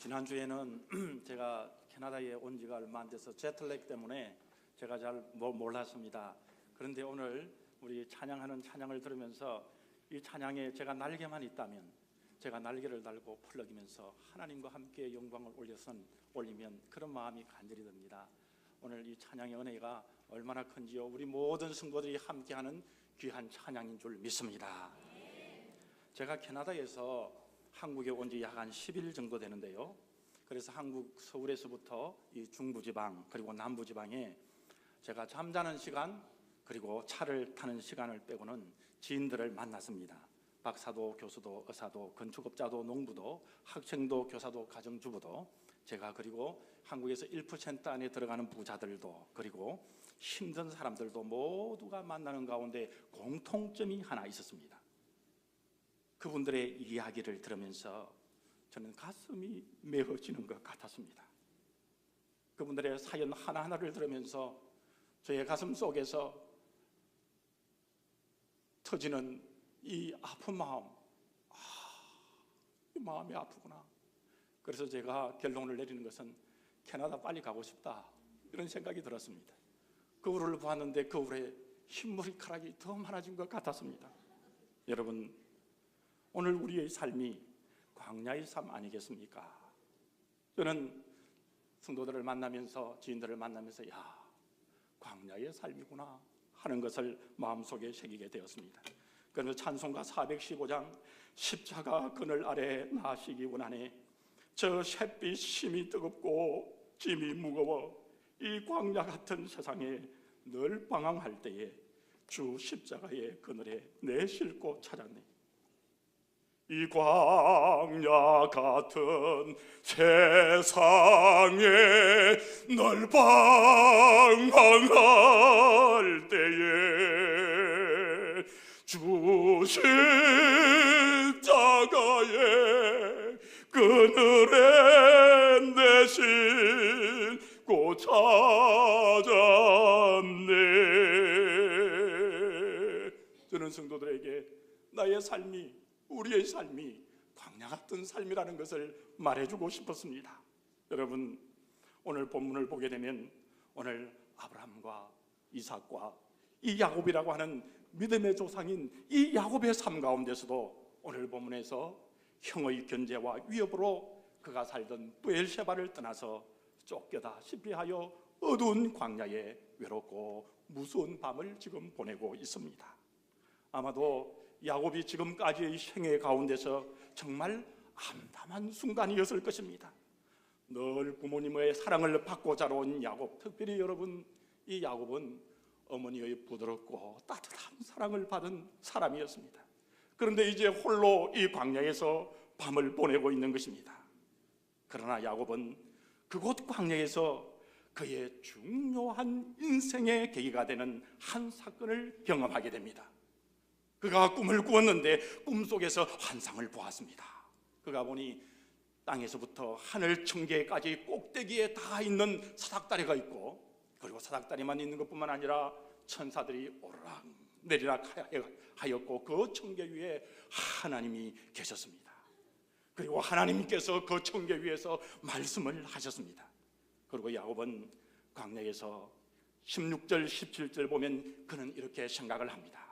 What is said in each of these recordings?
지난주에는 제가 캐나다에 온 지가 얼마 안 돼서 제틀렉 때문에 제가 잘 몰랐습니다. 그런데 오늘 우리 찬양하는 찬양을 들으면서 이 찬양에 제가 날개만 있다면 제가 날개를 달고 펄럭이면서 하나님과 함께 영광을 올리면 그런 마음이 간절히 듭니다. 오늘 이 찬양의 은혜가 얼마나 큰지요. 우리 모든 성도들이 함께하는 귀한 찬양인 줄 믿습니다. 제가 캐나다에서 한국에 온 지 약 한 10일 정도 되는데요. 그래서 한국 서울에서부터 이 중부지방 그리고 남부지방에 제가 잠자는 시간 그리고 차를 타는 시간을 빼고는 지인들을 만났습니다. 박사도 교수도 의사도 건축업자도 농부도 학생도 교사도 가정주부도 제가 그리고 한국에서 1% 안에 들어가는 부자들도 그리고 힘든 사람들도 모두가 만나는 가운데 공통점이 하나 있었습니다. 그분들의 이야기를 들으면서 저는 가슴이 메어지는 것 같았습니다. 그분들의 사연 하나하나를 들으면서 저의 가슴 속에서 터지는 이 아픈 마음, 이 마음이 아프구나. 그래서 제가 결론을 내리는 것은 캐나다 빨리 가고 싶다, 이런 생각이 들었습니다. 거울을 보았는데 거울에 흰머리카락이 더 많아진 것 같았습니다. 여러분, 오늘 우리의 삶이 광야의 삶 아니겠습니까? 저는 성도들을 만나면서 지인들을 만나면서 광야의 삶이구나 하는 것을 마음속에 새기게 되었습니다. 그래서 찬송가 415장 십자가 그늘 아래 나시기 원하네. 저 햇빛 심이 뜨겁고 짐이 무거워 이 광야 같은 세상에 늘 방황할 때에 주 십자가의 그늘에 내 싣고 찾았네. 이 광야 같은 세상에 널 방황할 때에 주 십자가의 그늘에 내 싣고 찾았네. 저는 성도들에게 나의 삶이, 우리의 삶이 광야 같은 삶이라는 것을 말해주고 싶었습니다. 여러분, 오늘 본문을 보게 되면 오늘 아브라함과 이삭과 이 야곱이라고 하는 믿음의 조상인 이 야곱의 삶 가운데서도 오늘 본문에서 형의 견제와 위협으로 그가 살던 브엘셰바를 떠나서 쫓겨다시피 하여 어두운 광야에 외롭고 무서운 밤을 지금 보내고 있습니다. 아마도 야곱이 지금까지의 생애 가운데서 정말 암담한 순간이었을 것입니다. 늘 부모님의 사랑을 받고 자라온 야곱, 특별히 여러분, 이 야곱은 어머니의 부드럽고 따뜻한 사랑을 받은 사람이었습니다. 그런데 이제 홀로 이 광야에서 밤을 보내고 있는 것입니다. 그러나 야곱은 그곳 광야에서 그의 중요한 인생의 계기가 되는 한 사건을 경험하게 됩니다. 그가 꿈을 꾸었는데 꿈속에서 환상을 보았습니다. 그가 보니 땅에서부터 하늘 청계까지 꼭대기에 닿아 있는 사닥다리가 있고, 그리고 사닥다리만 있는 것뿐만 아니라 천사들이 오르락 내리락 하였고 그 청계 위에 하나님이 계셨습니다. 그리고 하나님께서 그 청계 위에서 말씀을 하셨습니다. 그리고 야곱은 광야에서 16절 17절 보면 그는 이렇게 생각을 합니다.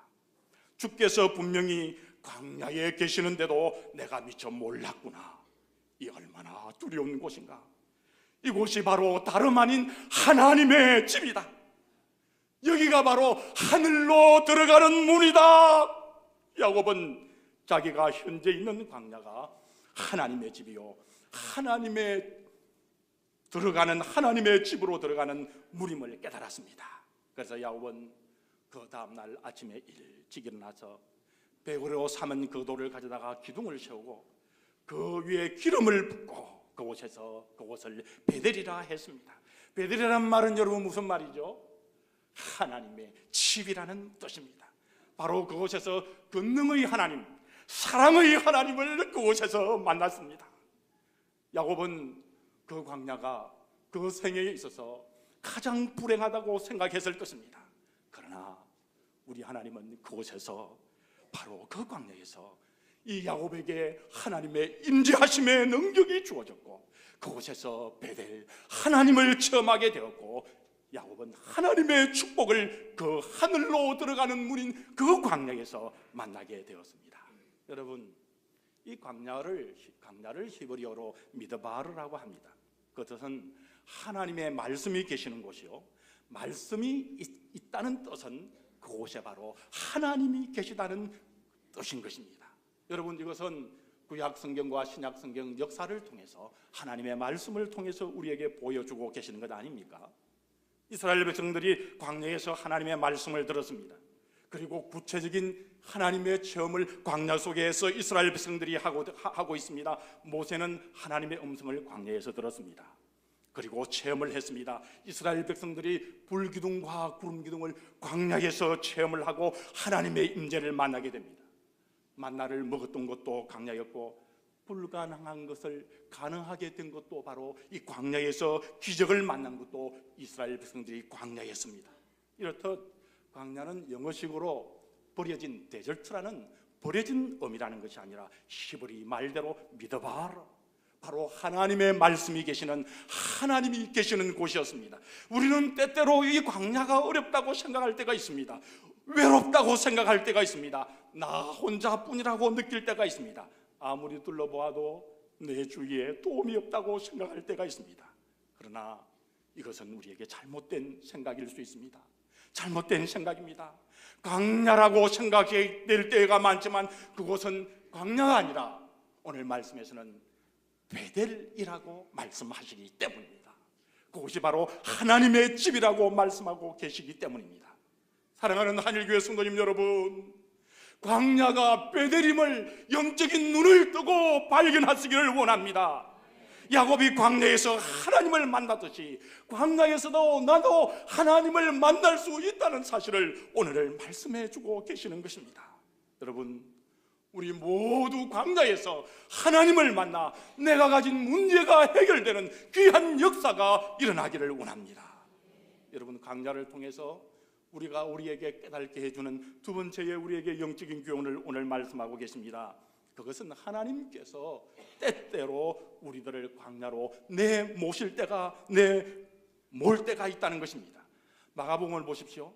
주께서 분명히 광야에 계시는데도 내가 미처 몰랐구나. 이 얼마나 두려운 곳인가. 이곳이 바로 다름 아닌 하나님의 집이다. 여기가 바로 하늘로 들어가는 문이다. 야곱은 자기가 현재 있는 광야가 하나님의 집이요, 하나님의 들어가는 하나님의 집으로 들어가는 문임을 깨달았습니다. 그래서 야곱은 그 다음날 아침에 일찍 일어나서 배으로 삼은 그 돌을 가져다가 기둥을 세우고 그 위에 기름을 붓고 그곳을 베델이라 했습니다. 베델이라는 말은 여러분 무슨 말이죠? 하나님의 집이라는 뜻입니다. 바로 그곳에서 권능의 하나님, 사랑의 하나님을 그곳에서 만났습니다. 야곱은 그 광야가 그 생애에 있어서 가장 불행하다고 생각했을 것입니다. 그러나 우리 하나님은 그곳에서, 바로 그 광야에서 이 야곱에게 하나님의 임재하심의 능력이 주어졌고 그곳에서 베델 하나님을 체험하게 되었고 야곱은 하나님의 축복을 그 하늘로 들어가는 문인 그 광야에서 만나게 되었습니다. 여러분, 이 광야를 히브리어로 미드바르라고 합니다. 그것은 하나님의 말씀이 계시는 곳이요, 말씀이 있다는 뜻은 그곳에 바로 하나님이 계시다는 뜻인 것입니다. 여러분, 이것은 구약 성경과 신약 성경 역사를 통해서 하나님의 말씀을 통해서 우리에게 보여주고 계시는 것 아닙니까? 이스라엘 백성들이 광야에서 하나님의 말씀을 들었습니다. 그리고 구체적인 하나님의 체험을 광야 속에서 이스라엘 백성들이 하고 있습니다. 모세는 하나님의 음성을 광야에서 들었습니다. 그리고 체험을 했습니다. 이스라엘 백성들이 불기둥과 구름기둥을 광야에서 체험을 하고 하나님의 임재를 만나게 됩니다. 만나를 먹었던 것도 광야였고 불가능한 것을 가능하게 된 것도 바로 이 광야에서 기적을 만난 것도 이스라엘 백성들이 광야였습니다. 이렇듯 광야는 영어식으로 버려진 데절트라는 버려진 의미라는 것이 아니라 히브리 말대로 미드바르, 바로 하나님의 말씀이 계시는, 하나님이 계시는 곳이었습니다. 우리는 때때로 이 광야가 어렵다고 생각할 때가 있습니다. 외롭다고 생각할 때가 있습니다. 나 혼자뿐이라고 느낄 때가 있습니다. 아무리 둘러보아도 내 주위에 도움이 없다고 생각할 때가 있습니다. 그러나 이것은 우리에게 잘못된 생각일 수 있습니다. 잘못된 생각입니다. 광야라고 생각될 때가 많지만 그곳은 광야가 아니라 오늘 말씀에서는 베델이라고 말씀하시기 때문입니다. 그곳이 바로 하나님의 집이라고 말씀하고 계시기 때문입니다. 사랑하는 한일교회 성도님 여러분, 광야가 베델임을 영적인 눈을 뜨고 발견하시기를 원합니다. 야곱이 광야에서 하나님을 만났듯이 광야에서도 나도 하나님을 만날 수 있다는 사실을 오늘 말씀해 주고 계시는 것입니다. 여러분, 우리 모두 광야에서 하나님을 만나 내가 가진 문제가 해결되는 귀한 역사가 일어나기를 원합니다. 여러분, 광야를 통해서 우리가 우리에게 깨닫게 해주는 두 번째의 우리에게 영적인 교훈을 오늘 말씀하고 계십니다. 그것은 하나님께서 때때로 우리들을 광야로 내모실 때가, 내몰 때가 있다는 것입니다. 마가복음을 보십시오.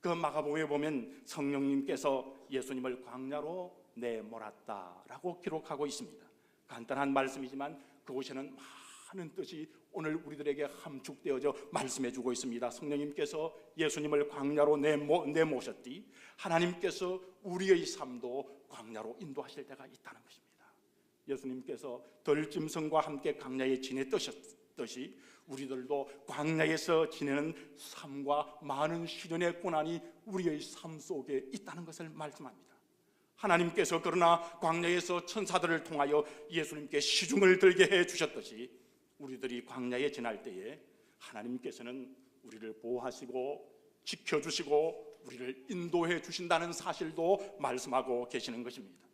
그 마가복음에 보면 성령님께서 예수님을 광야로 내몰았다라고 기록하고 있습니다. 간단한 말씀이지만 그곳에는 많은 뜻이 오늘 우리들에게 함축되어져 말씀해주고 있습니다. 성령님께서 예수님을 광야로 내모셨디 하나님께서 우리의 삶도 광야로 인도하실 때가 있다는 것입니다. 예수님께서 들짐승과 함께 광야에 지냈듯이 우리들도 광야에서 지내는 삶과 많은 시련의 고난이 우리의 삶 속에 있다는 것을 말씀합니다. 하나님께서 그러나 광야에서 천사들을 통하여 예수님께 시중을 들게 해주셨듯이 우리들이 광야에 지날 때에 하나님께서는 우리를 보호하시고 지켜주시고 우리를 인도해 주신다는 사실도 말씀하고 계시는 것입니다.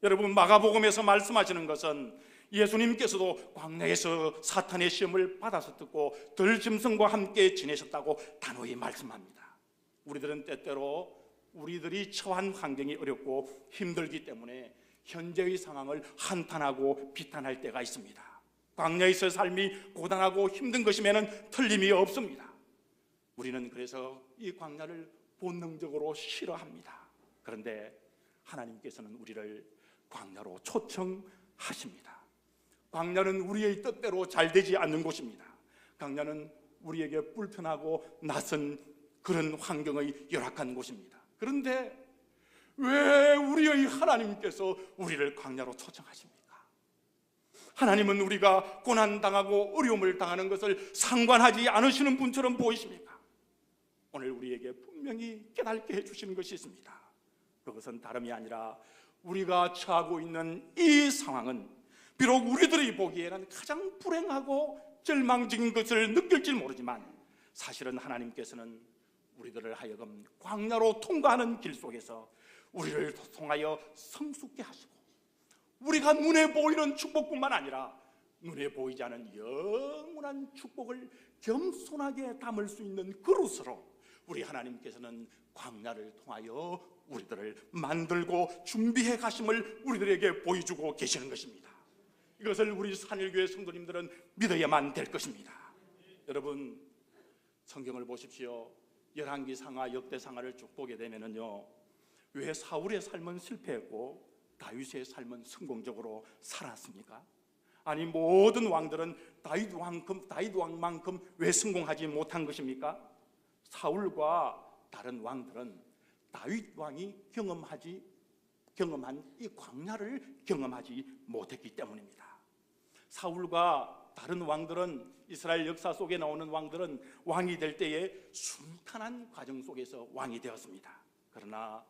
여러분, 마가복음에서 말씀하시는 것은 예수님께서도 광야에서 사탄의 시험을 받았었고 들짐승과 함께 지내셨다고 단호히 말씀합니다. 우리들은 때때로 우리들이 처한 환경이 어렵고 힘들기 때문에 현재의 상황을 한탄하고 비탄할 때가 있습니다. 광야에서 삶이 고단하고 힘든 것이면 틀림이 없습니다. 우리는 그래서 이 광야를 본능적으로 싫어합니다. 그런데 하나님께서는 우리를 광야로 초청하십니다. 광야는 우리의 뜻대로 잘 되지 않는 곳입니다. 광야는 우리에게 불편하고 낯선 그런 환경의 열악한 곳입니다. 그런데 왜 우리의 하나님께서 우리를 광야로 초청하십니까? 하나님은 우리가 고난당하고 어려움을 당하는 것을 상관하지 않으시는 분처럼 보이십니까? 오늘 우리에게 분명히 깨닫게 해주시는 것이 있습니다. 그것은 다름이 아니라 우리가 처하고 있는 이 상황은 비록 우리들이 보기에는 가장 불행하고 절망적인 것을 느낄지 모르지만 사실은 하나님께서는 우리들을 하여금 광야로 통과하는 길 속에서 우리를 통하여 성숙케 하시고 우리가 눈에 보이는 축복뿐만 아니라 눈에 보이지 않은 영원한 축복을 겸손하게 담을 수 있는 그릇으로 우리 하나님께서는 광야를 통하여 우리들을 만들고 준비해 가심을 우리들에게 보여주고 계시는 것입니다. 이것을 우리 산일교회 성도님들은 믿어야만 될 것입니다. 여러분, 성경을 보십시오. 열왕기상하, 역대상하를 쭉 보게 되면은요, 왜 사울의 삶은 실패했고 다윗의 삶은 성공적으로 살았습니까? 아니, 모든 왕들은 다윗 왕만큼 왜 성공하지 못한 것입니까? 사울과 다른 왕들은 다윗 왕이 경험한 이 광야를 경험하지 못했기 때문입니다. 사울과 다른 왕들은, 이스라엘 역사 속에 나오는 왕들은 왕이 될 때에 순탄한 과정 속에서 왕이 되었습니다. 그러나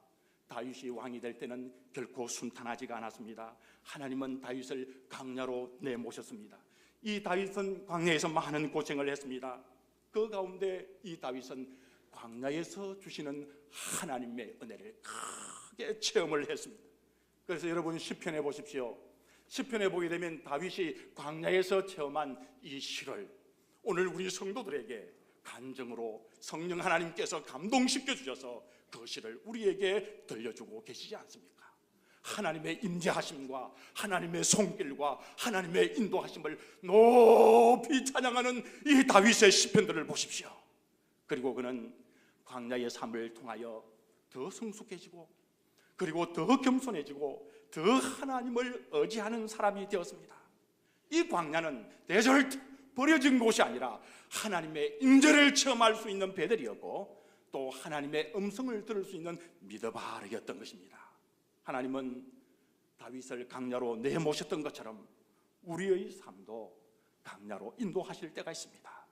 다윗이 왕이 될 때는 결코 순탄하지가 않았습니다. 하나님은 다윗을 광야로 내모셨습니다. 이 다윗은 광야에서 많은 고생을 했습니다. 그 가운데 이 다윗은 광야에서 주시는 하나님의 은혜를 크게 체험을 했습니다. 그래서 여러분, 시편에 보십시오. 시편에 보게 되면 다윗이 광야에서 체험한 이 시를 오늘 우리 성도들에게 간증으로 성령 하나님께서 감동시켜 주셔서 그 시를 우리에게 들려주고 계시지 않습니까? 하나님의 임재하심과 하나님의 손길과 하나님의 인도하심을 높이 찬양하는 이 다윗의 시편들을 보십시오. 그리고 그는 광야의 삶을 통하여 더 성숙해지고, 그리고 더 겸손해지고, 더 하나님을 의지하는 사람이 되었습니다. 이 광야는 데절트, 버려진 곳이 아니라 하나님의 임재를 체험할 수 있는 베델이었고, 또 하나님의 음성을 들을 수 있는 미드바르였던 것입니다. 하나님은 다윗을 광야로 내모셨던 것처럼 우리의 삶도 광야로 인도하실 때가 있습니다.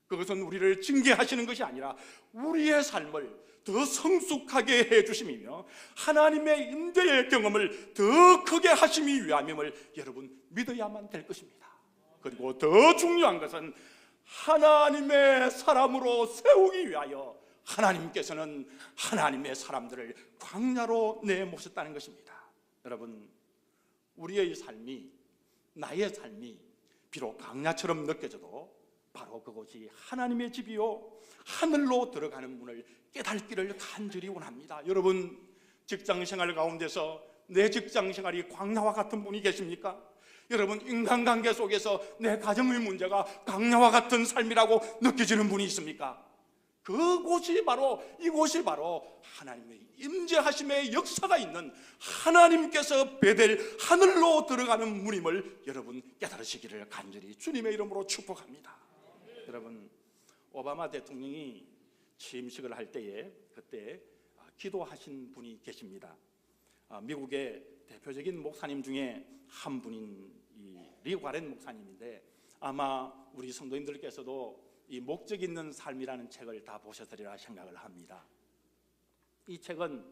그것은 우리를 징계하시는 것이 아니라 우리의 삶을 더 성숙하게 해주심이며 하나님의 임재의 경험을 더 크게 하심이 위함임을 여러분 믿어야만 될 것입니다. 그리고 더 중요한 것은 하나님의 사람으로 세우기 위하여 하나님께서는 하나님의 사람들을 광야로 내모셨다는 것입니다. 여러분, 우리의 삶이, 나의 삶이 비록 광야처럼 느껴져도 바로 그것이 하나님의 집이요 하늘로 들어가는 문을 깨닫기를 간절히 원합니다. 여러분, 직장생활 가운데서 내 직장생활이 광야와 같은 분이 계십니까? 여러분, 인간관계 속에서 내 가정의 문제가 광야와 같은 삶이라고 느껴지는 분이 있습니까? 이곳이 바로 하나님의 임재하심의 역사가 있는 하나님께서 베델 하늘로 들어가는 문임을 여러분 깨달으시기를 간절히 주님의 이름으로 축복합니다. 여러분, 오바마 대통령이 취임식을 할 때에 그때 기도하신 분이 계십니다. 미국의 대표적인 목사님 중에 한 분인 리 와렌 목사님인데, 아마 우리 성도님들께서도 이 목적 있는 삶이라는 책을 다 보셨으리라 생각을 합니다. 이 책은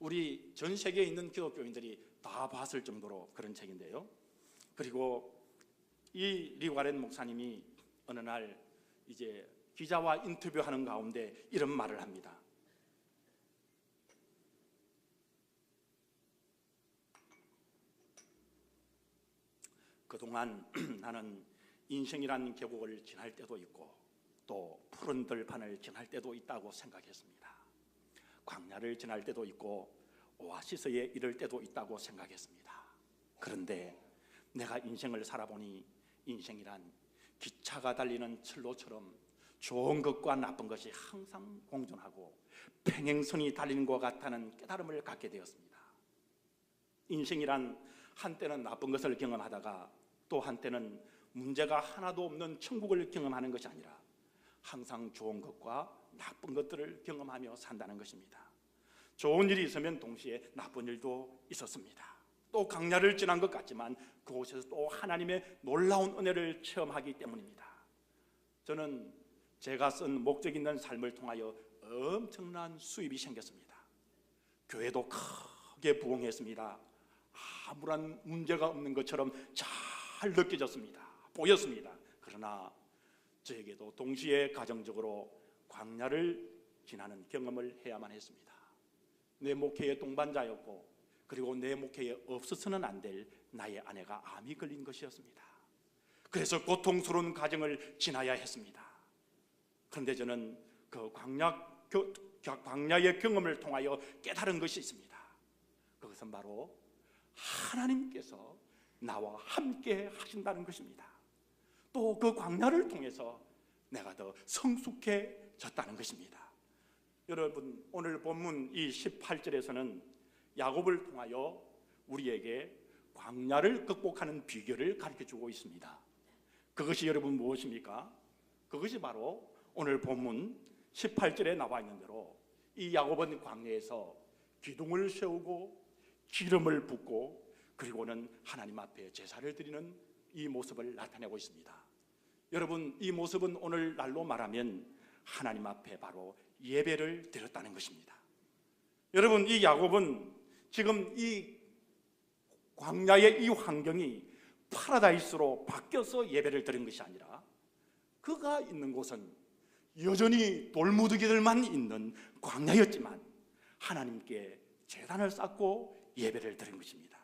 우리 전 세계에 있는 기독교인들이 다 봤을 정도로 그런 책인데요. 그리고 이 리 와렌 목사님이 어느 날 이제 기자와 인터뷰하는 가운데 이런 말을 합니다. 그동안 나는 인생이라는 계곡을 지날 때도 있고 또 푸른 들판을 지날 때도 있다고 생각했습니다. 광야를 지날 때도 있고 오아시스에 이를 때도 있다고 생각했습니다. 그런데 내가 인생을 살아보니 인생이란 기차가 달리는 철로처럼 좋은 것과 나쁜 것이 항상 공존하고 평행선이 달리는 것 같다는 깨달음을 갖게 되었습니다. 인생이란 한때는 나쁜 것을 경험하다가 또 한때는 문제가 하나도 없는 천국을 경험하는 것이 아니라 항상 좋은 것과 나쁜 것들을 경험하며 산다는 것입니다. 좋은 일이 있으면 동시에 나쁜 일도 있었습니다. 또 광야를 지난 것 같지만 그곳에서 또 하나님의 놀라운 은혜를 체험하기 때문입니다. 저는 제가 쓴 목적 있는 삶을 통하여 엄청난 수입이 생겼습니다. 교회도 크게 부흥했습니다. 아무런 문제가 없는 것처럼 잘 느껴졌습니다. 보였습니다. 그러나 저에게도 동시에 가정적으로 광야를 지나는 경험을 해야만 했습니다. 내 목회의 동반자였고 그리고 내 목회에 없어서는 안 될 나의 아내가 암이 걸린 것이었습니다. 그래서 고통스러운 과정을 지나야 했습니다. 그런데 저는 그 광야의 경험을 통하여 깨달은 것이 있습니다. 그것은 바로 하나님께서 나와 함께 하신다는 것입니다. 또 그 광야를 통해서 내가 더 성숙해졌다는 것입니다. 여러분, 오늘 본문 이 18절에서는 야곱을 통하여 우리에게 광야를 극복하는 비결을 가르쳐주고 있습니다. 그것이 여러분 무엇입니까? 그것이 바로 오늘 본문 18절에 나와 있는 대로 이 야곱은 광야에서 기둥을 세우고 기름을 붓고 그리고는 하나님 앞에 제사를 드리는 이 모습을 나타내고 있습니다. 여러분, 이 모습은 오늘날로 말하면 하나님 앞에 바로 예배를 드렸다는 것입니다. 여러분, 이 야곱은 지금 이 광야의 이 환경이 파라다이스로 바뀌어서 예배를 드린 것이 아니라 그가 있는 곳은 여전히 돌무더기들만 있는 광야였지만 하나님께 제단을 쌓고 예배를 드린 것입니다.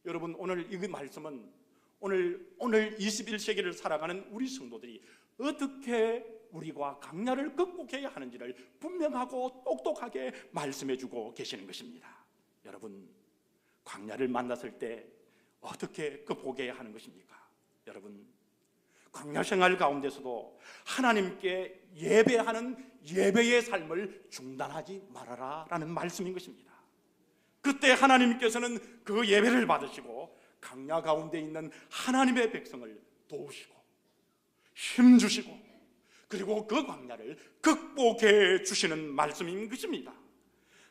여러분, 오늘 이 말씀은 오늘 21세기를 살아가는 우리 성도들이 어떻게 우리가 광야를 극복해야 하는지를 분명하고 똑똑하게 말씀해주고 계시는 것입니다. 여러분, 광야를 만났을 때 어떻게 극복해야 하는 것입니까? 여러분, 광야 생활 가운데서도 하나님께 예배하는 예배의 삶을 중단하지 말아라 라는 말씀인 것입니다. 그때 하나님께서는 그 예배를 받으시고 광야 가운데 있는 하나님의 백성을 도우시고 힘주시고 그리고 그 광야를 극복해 주시는 말씀인 것입니다.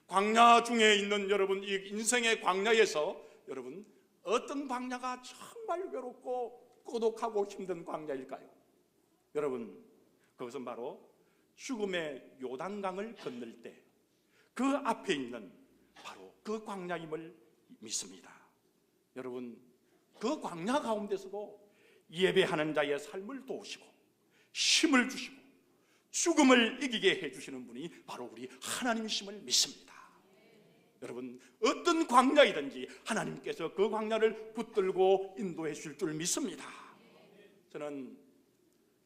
광야 중에 있는 여러분, 이 인생의 광야에서 여러분, 어떤 광야가 정말 외롭고 고독하고 힘든 광야일까요? 여러분, 그것은 바로 죽음의 요단강을 건널 때 그 앞에 있는 바로 그 광야임을 믿습니다. 여러분, 그 광야 가운데서도 예배하는 자의 삶을 도우시고 힘을 주시고 죽음을 이기게 해주시는 분이 바로 우리 하나님이심을 믿습니다. 여러분, 어떤 광야이든지 하나님께서 그 광야를 붙들고 인도해 주실 줄 믿습니다. 저는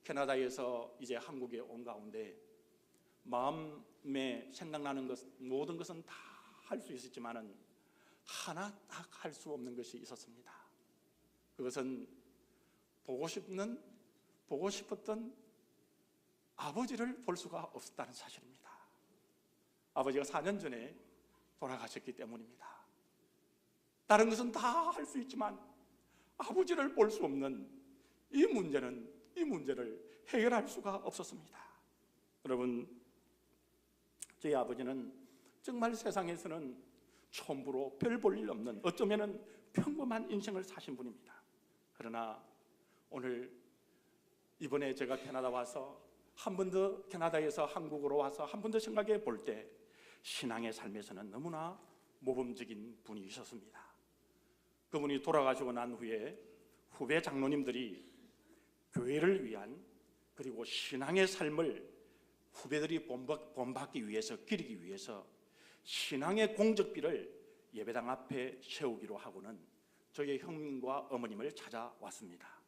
캐나다에서 이제 한국에 온 가운데 마음에 생각나는 것, 모든 것은 다 할 수 있었지만은 하나 딱 할 수 없는 것이 있었습니다. 그것은 보고 싶었던 아버지를 볼 수가 없었다는 사실입니다. 아버지가 4년 전에 돌아가셨기 때문입니다. 다른 것은 다 할 수 있지만 아버지를 볼 수 없는 이 문제를 해결할 수가 없었습니다. 여러분, 저희 아버지는 정말 세상에서는 처음으로 별 볼 일 없는 어쩌면 평범한 인생을 사신 분입니다. 그러나 오늘 이번에 제가 캐나다 와서 한 번 더 캐나다에서 한국으로 와서 한 번 더 생각해 볼 때 신앙의 삶에서는 너무나 모범적인 분이 있었습니다. 그분이 돌아가시고 난 후에 후배 장로님들이 교회를 위한 그리고 신앙의 삶을 후배들이 본받기 위해서 기리기 위해서 신앙의 공적비를 예배당 앞에 세우기로 하고는 저희 형님과 어머님을 찾아왔습니다.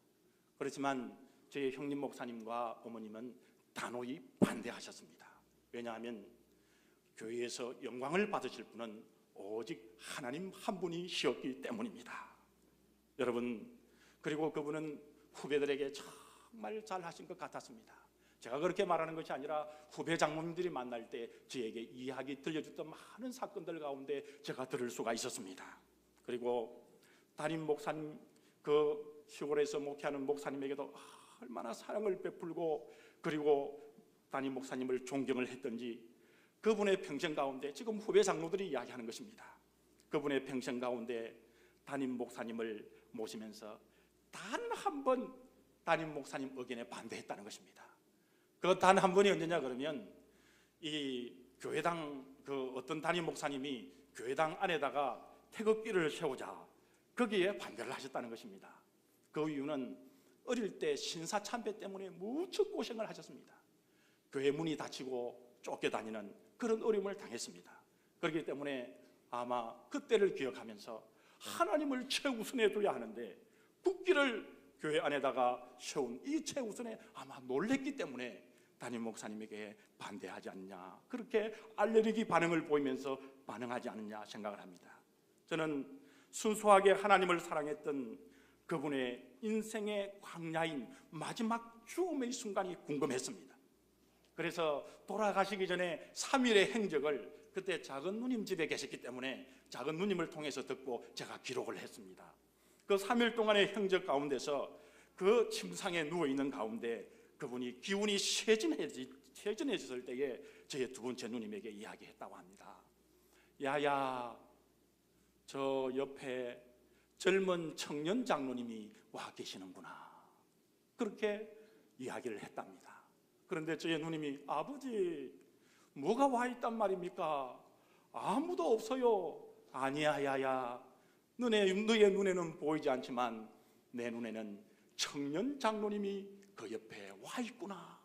그렇지만 저희 형님 목사님과 어머님은 단호히 반대하셨습니다. 왜냐하면 교회에서 영광을 받으실 분은 오직 하나님 한 분이시었기 때문입니다. 여러분, 그리고 그분은 후배들에게 정말 잘하신 것 같았습니다. 제가 그렇게 말하는 것이 아니라 후배 장로님들이 만날 때 저에게 이야기 들려줬던 많은 사건들 가운데 제가 들을 수가 있었습니다. 그리고 담임 목사님, 그 시골에서 목회하는 목사님에게도 얼마나 사랑을 베풀고 그리고 담임 목사님을 존경을 했던지 그분의 평생 가운데 지금 후배 장로들이 이야기하는 것입니다. 그분의 평생 가운데 담임 목사님을 모시면서 단 한 번 담임 목사님 의견에 반대했다는 것입니다. 그 단 한 번이 언제냐 그러면 이 교회당 그 어떤 담임 목사님이 교회당 안에다가 태극기를 세우자 거기에 반대를 하셨다는 것입니다. 그 이유는 어릴 때 신사참배 때문에 무척 고생을 하셨습니다. 교회 문이 닫히고 쫓겨다니는 그런 어려움을 당했습니다. 그렇기 때문에 아마 그때를 기억하면서 하나님을 최우선에 둬야 하는데 국기를 교회 안에다가 세운 이 최우선에 아마 놀랬기 때문에 담임 목사님에게 반대하지 않냐, 그렇게 알레르기 반응을 보이면서 반응하지 않느냐 생각을 합니다. 저는 순수하게 하나님을 사랑했던 그분의 인생의 광야인 마지막 죽음의 순간이 궁금했습니다. 그래서 돌아가시기 전에 3일의 행적을, 그때 작은 누님 집에 계셨기 때문에 작은 누님을 통해서 듣고 제가 기록을 했습니다. 그 3일 동안의 행적 가운데서 그 침상에 누워있는 가운데 그분이 기운이 쇠진해졌을 때에 저의 두 번째 누님에게 이야기했다고 합니다. 야야, 저 옆에 젊은 청년 장로님이 와 계시는구나, 그렇게 이야기를 했답니다. 그런데 저의 누님이, 아버지, 뭐가 와 있단 말입니까? 아무도 없어요. 아니야, 야야, 너의 눈에는 보이지 않지만 내 눈에는 청년 장로님이 그 옆에 와 있구나,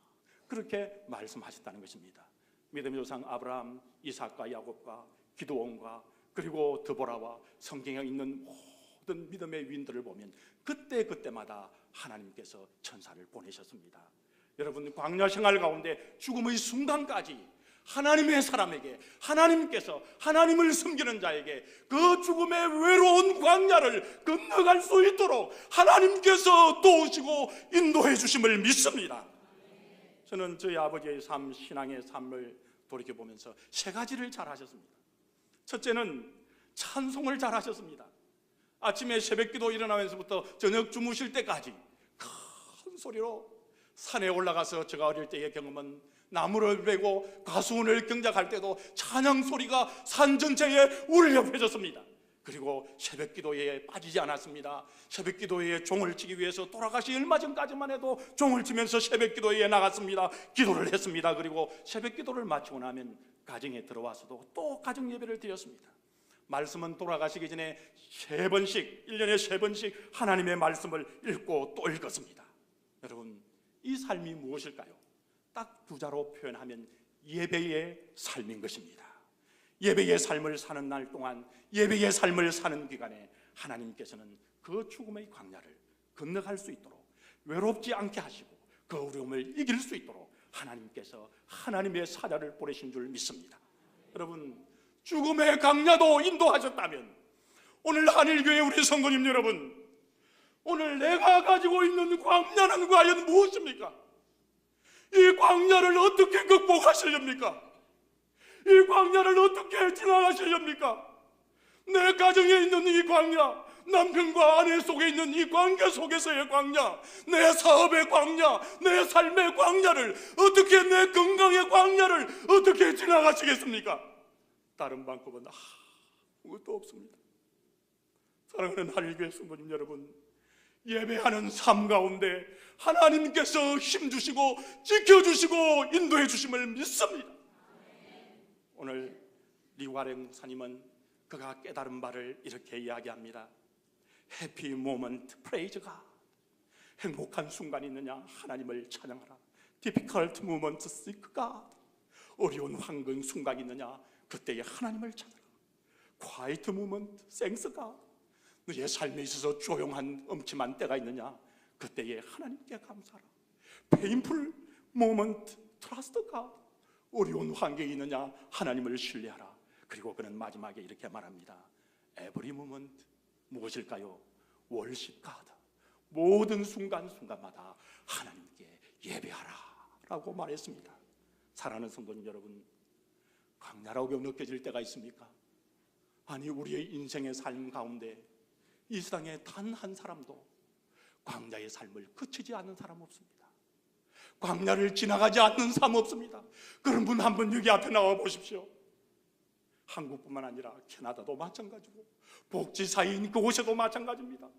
그렇게 말씀하셨다는 것입니다. 믿음의 조상 아브라함, 이삭과 야곱과 기드온과 그리고 드보라와 성경에 있는 모든 믿음의 위인들을 보면 그때마다 하나님께서 천사를 보내셨습니다. 여러분, 광야 생활 가운데 죽음의 순간까지 하나님의 사람에게, 하나님께서 하나님을 섬기는 자에게 그 죽음의 외로운 광야를 건너갈 수 있도록 하나님께서 도우시고 인도해 주심을 믿습니다. 저는 저희 아버지의 삶, 신앙의 삶을 돌이켜보면서 세 가지를 잘 하셨습니다. 첫째는 찬송을 잘 하셨습니다. 아침에 새벽기도 일어나면서부터 저녁 주무실 때까지 큰 소리로 산에 올라가서, 제가 어릴 때의 경험은 나무를 베고 가수원을 경작할 때도 찬양 소리가 산 전체에 울려 퍼졌습니다. 그리고 새벽기도에 빠지지 않았습니다. 새벽기도에 종을 치기 위해서 돌아가시 얼마 전까지만 해도 종을 치면서 새벽기도에 나갔습니다. 기도를 했습니다. 그리고 새벽기도를 마치고 나면 가정에 들어와서도 또 가정 예배를 드렸습니다. 말씀은 돌아가시기 전에 3번씩, 1년에 3번씩 하나님의 말씀을 읽고 또 읽었습니다. 여러분, 이 삶이 무엇일까요? 딱 두 자로 표현하면 예배의 삶인 것입니다. 예배의 삶을 사는 날 동안, 예배의 삶을 사는 기간에 하나님께서는 그 죽음의 광야를 건너갈 수 있도록, 외롭지 않게 하시고 그 어려움을 이길 수 있도록 하나님께서 하나님의 사자를 보내신 줄 믿습니다. 여러분, 죽음의 광야도 인도하셨다면 오늘 한일교회 우리 성도님 여러분, 오늘 내가 가지고 있는 광야는 과연 무엇입니까? 이 광야를 어떻게 극복하시렵니까? 이 광야를 어떻게 지나가시렵니까? 내 가정에 있는 이 광야, 남편과 아내 속에 있는 이 관계 속에서의 광야, 내 사업의 광야, 내 삶의 광야를 어떻게, 내 건강의 광야를 어떻게 지나가시겠습니까? 다른 방법은 아무것도 없습니다. 사랑하는 한일교회 성도님 여러분, 예배하는 삶 가운데 하나님께서 힘주시고 지켜주시고 인도해 주심을 믿습니다. 오늘 리와랭 목사님은 그가 깨달은 바를 이렇게 이야기합니다. Happy moment, praise God. 행복한 순간이 있느냐, 하나님을 찬양하라. Difficult moment, seek God. 어려운 황금 순간이 있느냐, 그때에 하나님을 찾아라. Quiet moment, thanks God. 너의 삶에 있어서 조용한 음침한 때가 있느냐, 그때에 하나님께 감사하라. Painful moment, trust God. 어려운 환경이 있느냐, 하나님을 신뢰하라. 그리고 그는 마지막에 이렇게 말합니다. Every moment, 무엇일까요? Worship God. 모든 순간순간마다 하나님께 예배하라 라고 말했습니다. 사랑하는 성도님 여러분, 광야라고 느껴질 때가 있습니까? 아니, 우리의 인생의 삶 가운데 이 세상에 단 한 사람도 광야의 삶을 거치지 않는 사람 없습니다. 광야를 지나가지 않는 사람 없습니다. 그런 분 한 분 여기 앞에 나와 보십시오. 한국뿐만 아니라 캐나다도 마찬가지고 복지사인 그곳에도 마찬가지입니다.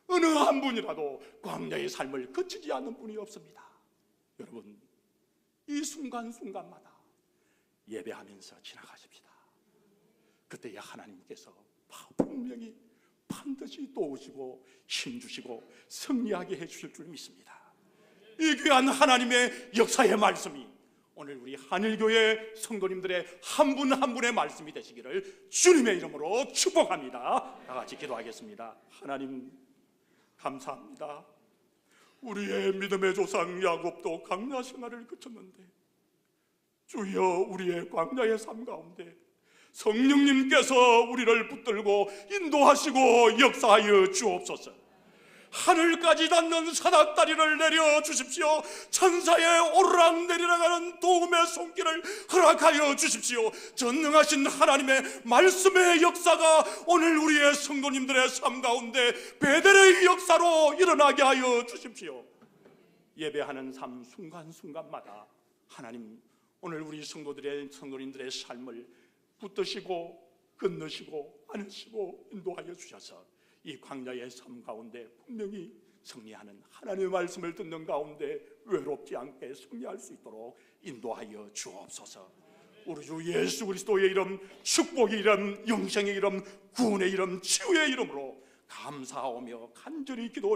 어느 한 분이라도 광야의 삶을 거치지 않는 분이 없습니다. 여러분, 이 순간순간마다 예배하면서 지나가십시다. 그때야 하나님께서 분명히 반드시 도우시고 힘주시고 승리하게 해주실 줄 믿습니다. 이 귀한 하나님의 역사의 말씀이 오늘 우리 한일교회 성도님들의 한 분 한 분의 말씀이 되시기를 주님의 이름으로 축복합니다. 다 같이 기도하겠습니다. 하나님 감사합니다. 우리의 믿음의 조상 야곱도 광야 생활을 거쳤는데 주여 우리의 광야의 삶 가운데 성령님께서 우리를 붙들고 인도하시고 역사하여 주옵소서. 하늘까지 닿는 사닥다리를 내려주십시오. 천사의 오르락 내리락하는 도움의 손길을 허락하여 주십시오. 전능하신 하나님의 말씀의 역사가 오늘 우리의 성도님들의 삶 가운데 베델의 역사로 일어나게 하여 주십시오. 예배하는 삶 순간순간마다 하나님 오늘 우리 성도님들의 삶을 붙드시고 건너시고 안으시고 인도하여 주셔서 이 광야의 삶 가운데 분명히 승리하는 하나님의 말씀을 듣는 가운데 외롭지 않게 승리할 수 있도록 인도하여 주옵소서. 우리 주 예수 그리스도의 이름, 축복의 이름, 영생의 이름, 구원의 이름, 치유의 이름으로 감사하며 간절히 기도